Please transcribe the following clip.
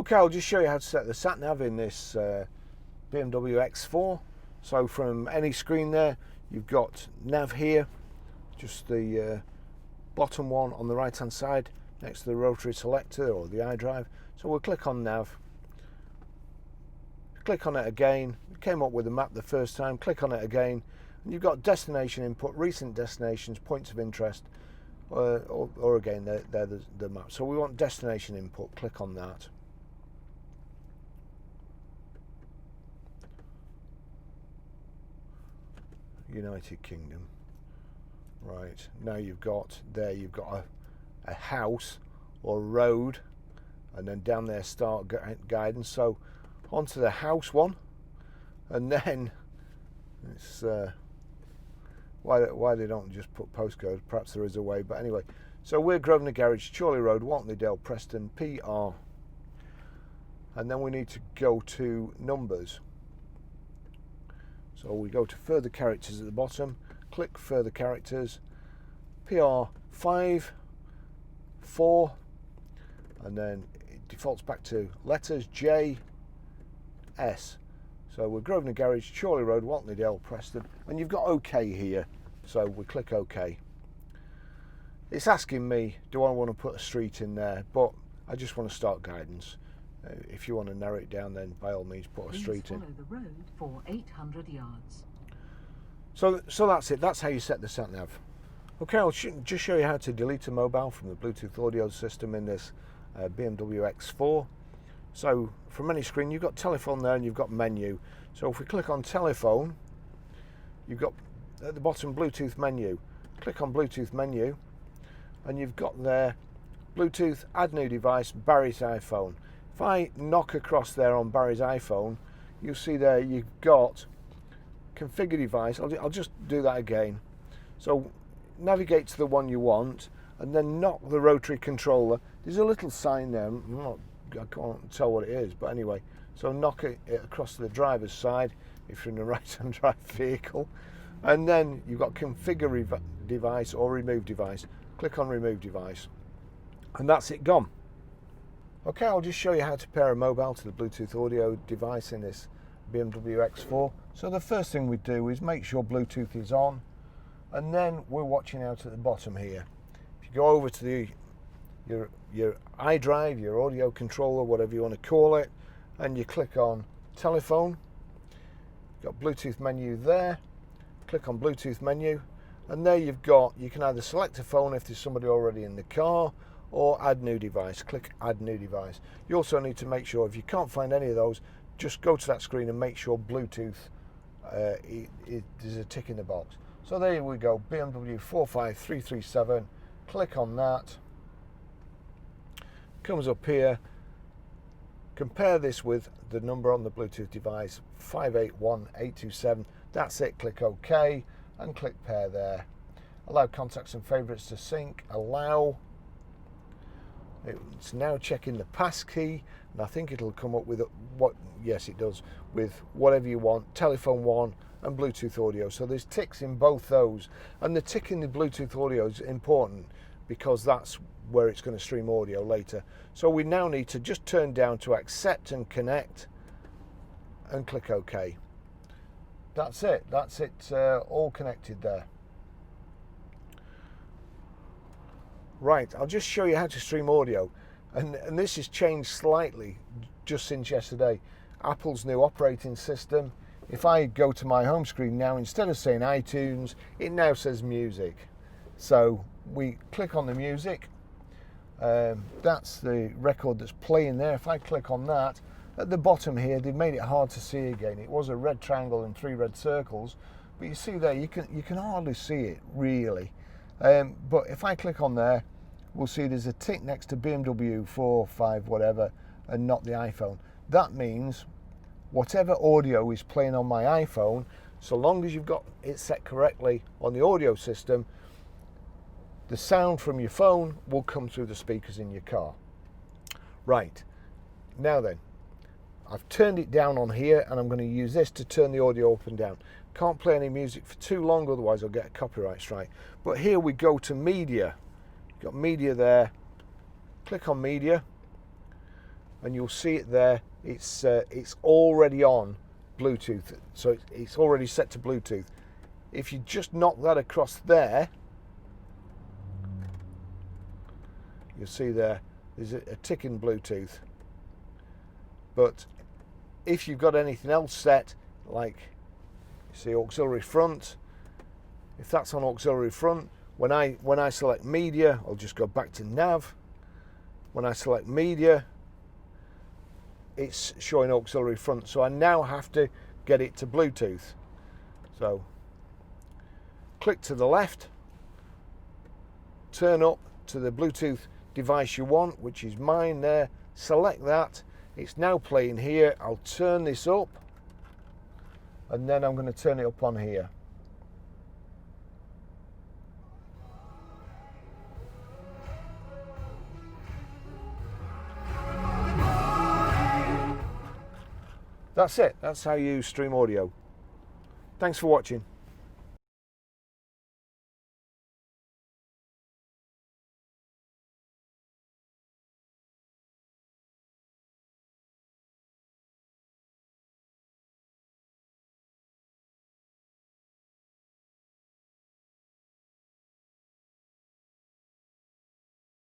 Okay, I'll just show you how to set the Sat Nav in this BMW X4. So from any screen there, you've got nav here, just the bottom one on the right hand side next to the rotary selector or the iDrive. So we'll click on nav, click on it again. It came up with a map the first time, click on it again, and you've got destination input, recent destinations, points of interest, or again, they're the map. So we want destination input, click on that. United Kingdom. Right, now you've got a house or road, and then down there start guidance. So onto the house one, and then it's why they don't just put postcodes. Perhaps there is a way, but anyway. So we're Grosvenor Garage, Chorley Road, Wantleydale, Preston, PR, and then we need to go to numbers. So we go to further characters at the bottom, click further characters, PR 5, 4, and then it defaults back to letters J, S. So we're Grosvenor Garage, Chorley Road, Wantleydale, Preston, and you've got OK here. So we click OK. It's asking me, do I want to put a street in there? But I just want to start guidance. If you want to narrow it down, then by all means put a street in. Follow the road for 800 yards. So that's it. That's how you set the Sat Nav. Okay, I'll just show you how to delete a mobile from the Bluetooth audio system in this BMW X4. So from any screen, you've got telephone there and you've got menu. So if we click on telephone, you've got at the bottom Bluetooth menu. Click on Bluetooth menu, and you've got there Bluetooth, add new device, Barry's iPhone. If I knock across there on Barry's iPhone, you'll see there you've got configure device. I'll just do that again. So navigate to the one you want, and then knock the rotary controller. There's a little sign there. I can't tell what it is, but anyway. So knock it across to the driver's side if you're in a right-hand drive vehicle, and then you've got configure device or remove device. Click on remove device, and that's it gone. Okay, I'll just show you how to pair a mobile to the Bluetooth audio device in this BMW X4. So the first thing we do is make sure Bluetooth is on, and then we're watching out at the bottom here. If you go over to your iDrive, your audio controller, whatever you want to call it, and you click on telephone, you've got Bluetooth menu there, click on Bluetooth menu, and there you can either select a phone if there's somebody already in the car, or add new device. Click add new device. You also need to make sure, if you can't find any of those, just go to that screen and make sure Bluetooth there's a tick in the box. So there we go, BMW 45337. Click on that. Comes up here. Compare this with the number on the Bluetooth device, 581827. That's it. Click OK and click pair there. Allow contacts and favorites to sync. Allow. It's now checking the passkey, and I think it'll come up with yes it does, with whatever you want, telephone one and Bluetooth audio. So there's ticks in both those, and the tick in the Bluetooth audio is important because that's where it's going to stream audio later. So we now need to just turn down to accept and connect and click OK. That's it, all connected there. Right, I'll just show you how to stream audio, and this has changed slightly just since yesterday. Apple's new operating system. If I go to my home screen now, instead of saying iTunes, it now says music. So we click on the music. That's the record that's playing there. If I click on that, at the bottom here, they've made it hard to see again. It was a red triangle and 3 red circles, but you see there, you can hardly see it really. But if I click on there, we'll see there's a tick next to BMW 4, 5, whatever, and not the iPhone. That means whatever audio is playing on my iPhone, so long as you've got it set correctly on the audio system, the sound from your phone will come through the speakers in your car. Right, now then, I've turned it down on here, and I'm going to use this to turn the audio up and down. Can't play any music for too long, otherwise I'll get a copyright strike. But here we go to media. You've got media there. Click on media. and you'll see it there. It's already on Bluetooth, so it's already set to Bluetooth. If you just knock that across there, you'll see there's a tick in Bluetooth. But if you've got anything else set, like you see auxiliary front, if that's on auxiliary front, when I select media, I'll just go back to nav. When I select media, it's showing auxiliary front, so I now have to get it to Bluetooth. So click to the left, turn up to the Bluetooth device you want, which is mine there, select that. It's now playing here. I'll turn this up, and then I'm going to turn it up on here. That's it. That's how you stream audio. Thanks for watching.